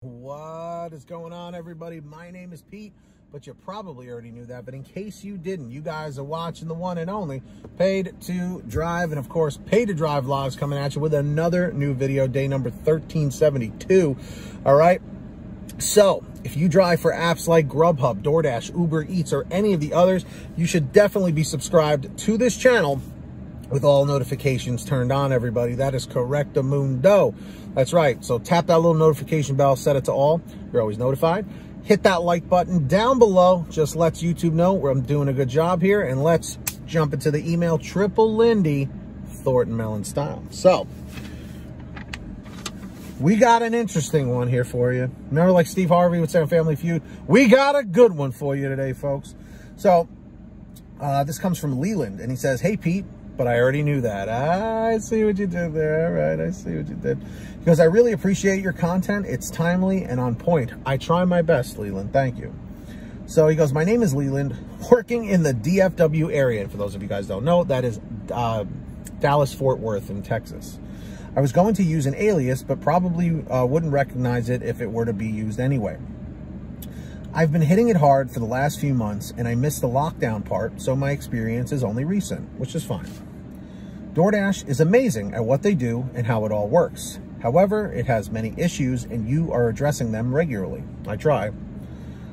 What is going on, everybody? My name is Pete, but you probably already knew that. But in case you didn't, you guys are watching the one and only Paid to Drive, and of course, Paid to Drive vlogs coming at you with another new video, day number 1372. All right. So if you drive for apps like GrubHub, DoorDash, Uber Eats, or any of the others, you should definitely be subscribed to this channel with all notifications turned on, everybody. That is correctamundo. That's right. So tap that little notification bell, set it to all. You're always notified. Hit that like button down below. Just lets YouTube know where I'm doing a good job here. And let's jump into the email. Triple Lindy, Thornton Mellon style. So we got an interesting one here for you. Remember, like Steve Harvey would say on Family Feud, we got a good one for you today, folks. So this comes from Leland, and he says, "Hey, Pete, but I already knew that." I see what you did there. All right, I see what you did. Because I really appreciate your content. It's timely and on point. I try my best, Leland. Thank you. So he goes, "My name is Leland, working in the DFW area." And for those of you guys don't know, that is Dallas-Fort Worth in Texas. "I was going to use an alias, but probably wouldn't recognize it if it were to be used anyway. I've been hitting it hard for the last few months, and I missed the lockdown part, so my experience is only recent, which is fine. DoorDash is amazing at what they do and how it all works. However, it has many issues, and you are addressing them regularly. I try.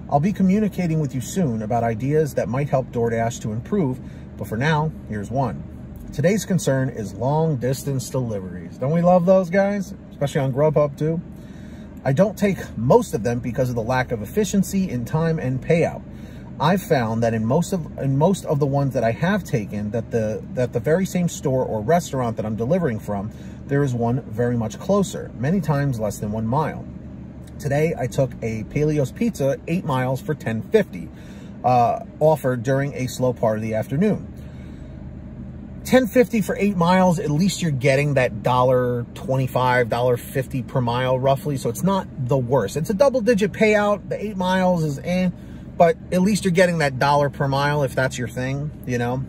I'll be communicating with you soon about ideas that might help DoorDash to improve, but for now, here's one. Today's concern is long-distance deliveries." Don't we love those guys? Especially on GrubHub, too. "I don't take most of them because of the lack of efficiency in time and payout. I've found that in most of the ones that I have taken, that the very same store or restaurant that I'm delivering from, there is one very much closer, many times less than 1 mile. Today, I took a Paleo's Pizza 8 miles for $10.50, offered during a slow part of the afternoon. $10.50 for 8 miles, at least you're getting that $1.25, $1.50 per mile roughly. So it's not the worst. It's a double-digit payout. The 8 miles is but at least you're getting that $1 per mile if that's your thing, you know.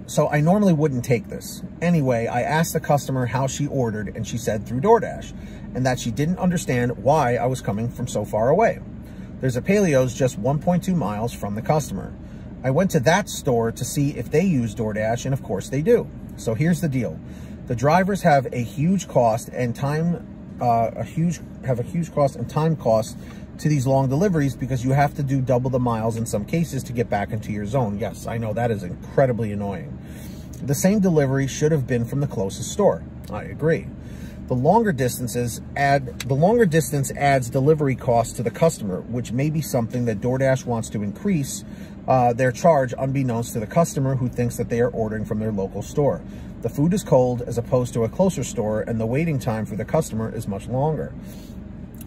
So I normally wouldn't take this. Anyway, I asked the customer how she ordered, and she said through DoorDash, and that she didn't understand why I was coming from so far away. There's a Paleo's just 1.2 miles from the customer. I went to that store to see if they use DoorDash, and of course they do. So here's the deal. The drivers have a huge cost and time cost to these long deliveries because you have to do double the miles in some cases to get back into your zone. Yes, I know that is incredibly annoying. The same delivery should have been from the closest store. I agree. The longer distance adds delivery costs to the customer, which may be something that DoorDash wants to increase their charge unbeknownst to the customer who thinks that they are ordering from their local store. The food is cold as opposed to a closer store, and the waiting time for the customer is much longer.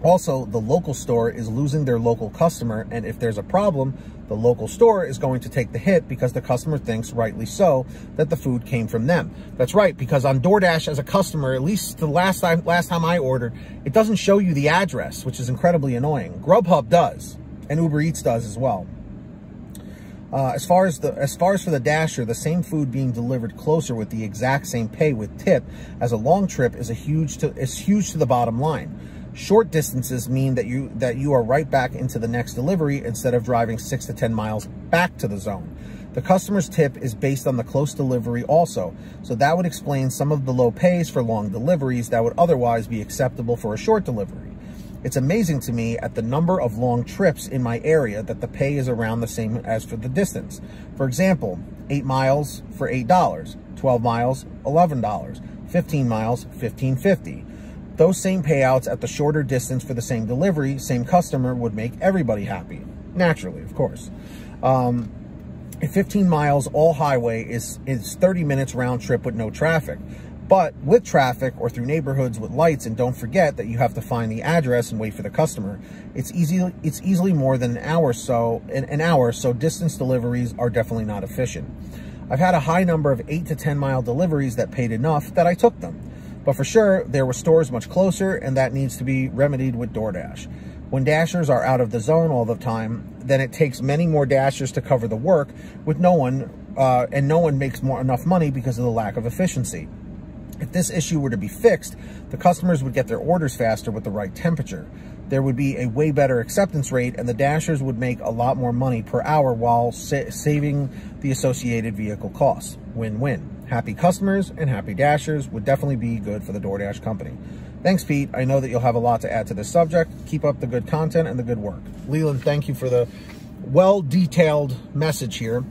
Also, the local store is losing their local customer, and if there's a problem, the local store is going to take the hit because the customer thinks, rightly so, that the food came from them. That's right, because on DoorDash as a customer, at least the last time I ordered, it doesn't show you the address, which is incredibly annoying. GrubHub does, and Uber Eats does as well. As far as for the Dasher, the same food being delivered closer with the exact same pay with tip as a long trip is huge to the bottom line. Short distances mean that you are right back into the next delivery instead of driving 6 to 10 miles back to the zone. The customer's tip is based on the close delivery also, so that would explain some of the low pays for long deliveries that would otherwise be acceptable for a short delivery. It's amazing to me at the number of long trips in my area that the pay is around the same as for the distance. For example, 8 miles for $8, 12 miles, $11, 15 miles, $15.50. Those same payouts at the shorter distance for the same delivery, same customer would make everybody happy. Naturally, of course. At 15 miles, all highway is 30 minutes round trip with no traffic. But with traffic or through neighborhoods with lights, and don't forget that you have to find the address and wait for the customer, it's easily more than an hour, so distance deliveries are definitely not efficient. I've had a high number of 8 to 10 mile deliveries that paid enough that I took them. But for sure, there were stores much closer, and that needs to be remedied with DoorDash. When Dashers are out of the zone all the time, then it takes many more Dashers to cover the work with no one, and no one makes enough money because of the lack of efficiency. If this issue were to be fixed, the customers would get their orders faster with the right temperature. There would be a way better acceptance rate, and the Dashers would make a lot more money per hour while saving the associated vehicle costs. Win-win. Happy customers and happy Dashers would definitely be good for the DoorDash company. Thanks, Pete. I know that you'll have a lot to add to this subject. Keep up the good content and the good work. Leland, thank you for the well-detailed message here.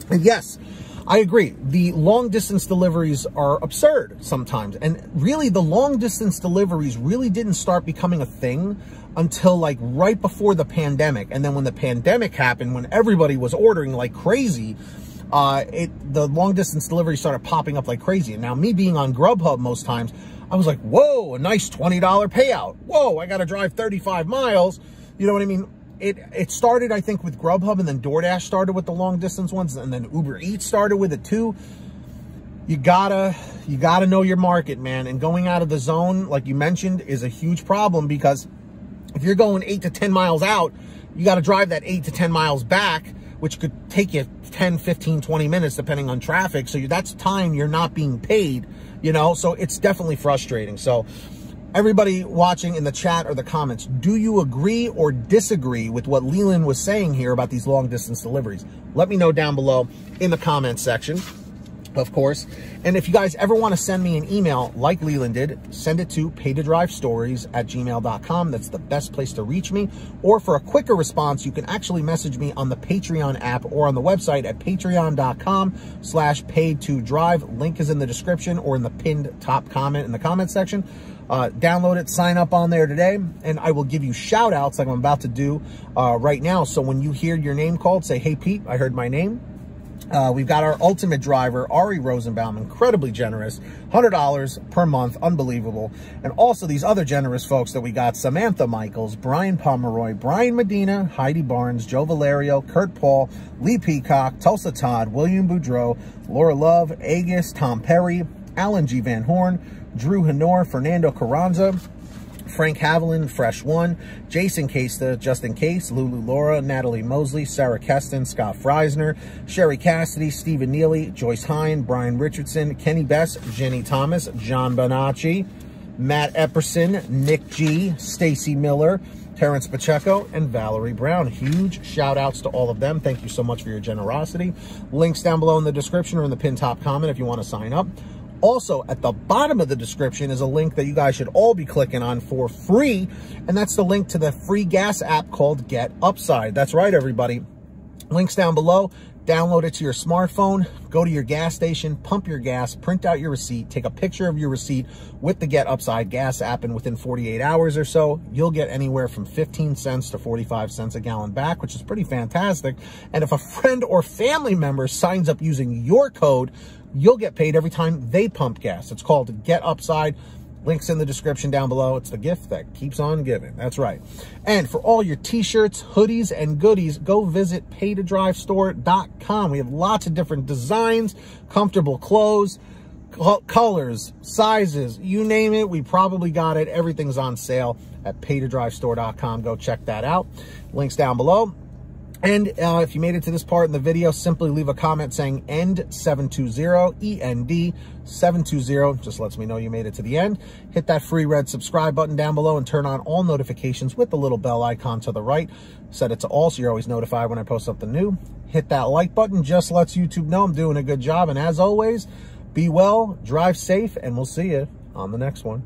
And yes, I agree. The long-distance deliveries are absurd sometimes. And really, the long-distance deliveries really didn't start becoming a thing until like right before the pandemic. And then when the pandemic happened, when everybody was ordering like crazy, the long-distance delivery started popping up like crazy. And now me being on GrubHub most times, I was like, whoa, a nice $20 payout. Whoa, I got to drive 35 miles. You know what I mean? It started, I think, with GrubHub, and then DoorDash started with the long distance ones, and then Uber Eats started with it too. You gotta know your market, man. And going out of the zone, like you mentioned, is a huge problem, because if you're going 8 to 10 miles out, you got to drive that 8 to 10 miles back, which could take you 10, 15, 20 minutes, depending on traffic. So that's time you're not being paid, you know? So it's definitely frustrating. So everybody watching in the chat or the comments, do you agree or disagree with what Leland was saying here about these long distance deliveries? Let me know down below in the comments section, of course. And if you guys ever want to send me an email like Leland did, send it to paytodrivestories@gmail.com. That's the best place to reach me. Or for a quicker response, you can actually message me on the Patreon app or on the website at patreon.com/paid2drive. Link is in the description or in the pinned top comment in the comment section. Download it, sign up on there today, and I will give you shout outs like I'm about to do right now. So when you hear your name called, say, hey, Pete, I heard my name. We've got our ultimate driver, Ari Rosenbaum, incredibly generous, $100 per month, unbelievable. And also these other generous folks that we got: Samantha Michaels, Brian Pomeroy, Brian Medina, Heidi Barnes, Joe Valerio, Kurt Paul, Lee Peacock, Tulsa Todd, William Boudreau, Laura Love, Agus, Tom Perry, Alan G. Van Horn, Drew Hanor, Fernando Carranza, Frank Haviland, Fresh One, Jason Casta, Justin Case, Lulu Laura, Natalie Mosley, Sarah Keston, Scott Freisner, Sherry Cassidy, Stephen Neely, Joyce Hine, Brian Richardson, Kenny Best, Jenny Thomas, John Bonacci, Matt Epperson, Nick G, Stacy Miller, Terrence Pacheco, and Valerie Brown. Huge shout outs to all of them. Thank you so much for your generosity. Links down below in the description or in the pinned top comment if you want to sign up. Also, at the bottom of the description is a link that you guys should all be clicking on for free, and that's the link to the free gas app called Get Upside. That's right, everybody. Links down below. Download it to your smartphone, go to your gas station, pump your gas, print out your receipt, take a picture of your receipt with the Get Upside gas app, and within 48 hours or so, you'll get anywhere from 15 cents to 45 cents a gallon back, which is pretty fantastic. And if a friend or family member signs up using your code, you'll get paid every time they pump gas. It's called Get Upside. Links in the description down below. It's the gift that keeps on giving. That's right. And for all your t-shirts, hoodies, and goodies, go visit paytodrivestore.com. We have lots of different designs, comfortable clothes, colors, sizes, you name it. We probably got it. Everything's on sale at paytodrivestore.com. Go check that out. Links down below. And if you made it to this part in the video, simply leave a comment saying END720, END720. Just lets me know you made it to the end. Hit that free red subscribe button down below and turn on all notifications with the little bell icon to the right. Set it to all so you're always notified when I post something new. Hit that like button. Just lets YouTube know I'm doing a good job. And as always, be well, drive safe, and we'll see you on the next one.